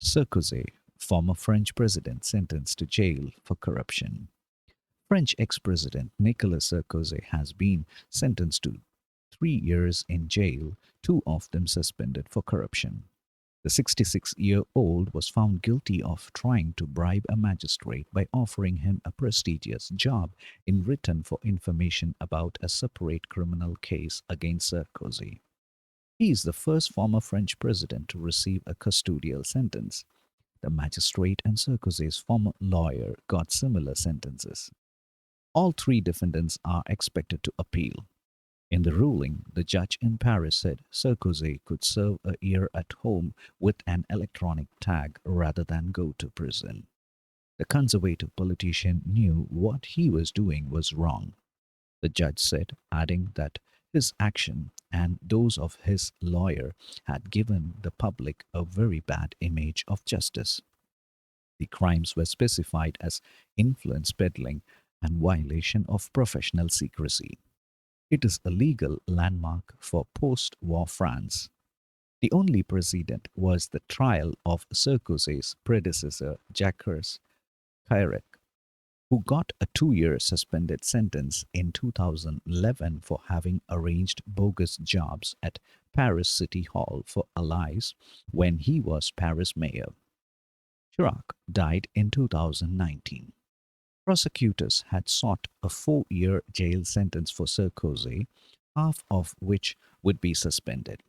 Sarkozy, former French president sentenced to jail for corruption. French ex-president Nicolas Sarkozy has been sentenced to 3 years in jail, two of them suspended for corruption. The 66-year-old was found guilty of trying to bribe a magistrate by offering him a prestigious job in return for information about a separate criminal case against Sarkozy. He is the first former French president to receive a custodial sentence. The magistrate and Sarkozy's former lawyer got similar sentences. All three defendants are expected to appeal. In the ruling, the judge in Paris said Sarkozy could serve a year at home with an electronic tag rather than go to prison. The conservative politician knew what he was doing was wrong, the judge said, adding that his action and those of his lawyer had given the public a very bad image of justice. The crimes were specified as influence peddling and violation of professional secrecy. It is a legal landmark for post-war France. The only precedent was the trial of Sarkozy's predecessor Jacques Chirac, who got a 2 year suspended sentence in 2011 for having arranged bogus jobs at Paris City Hall for allies when he was Paris mayor. Chirac died in 2019. Prosecutors had sought a 4 year jail sentence for Sarkozy, half of which would be suspended.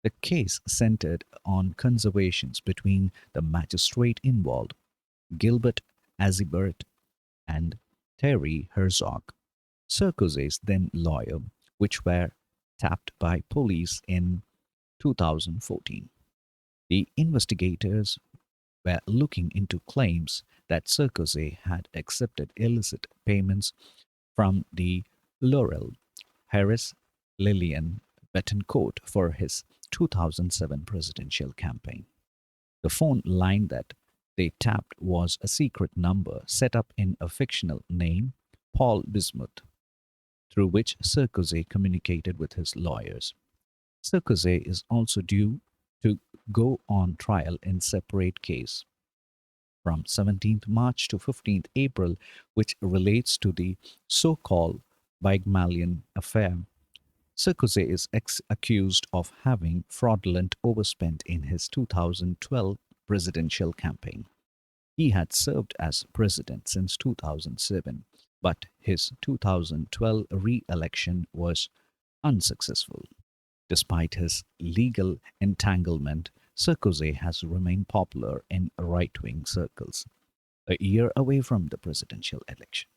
The case centered on conversations between the magistrate involved, Gilbert Azibert, and Thierry Herzog, Sarkozy's then lawyer, which were tapped by police in 2014. The investigators were looking into claims that Sarkozy had accepted illicit payments from the Laurel Harris Lillian Bettencourt for his 2007 presidential campaign. The phone line that they tapped was a secret number set up in a fictional name, Paul Bismuth, through which Sarkozy communicated with his lawyers. Sarkozy is also due to go on trial in separate case from 17th March to 15th April, which relates to the so-called Baigmalian affair. Sarkozy is accused of having fraudulent overspent in his 2012 presidential campaign. He had served as president since 2007, but his 2012 re-election was unsuccessful. Despite his legal entanglement, Sarkozy has remained popular in right wing circles, a year away from the presidential election.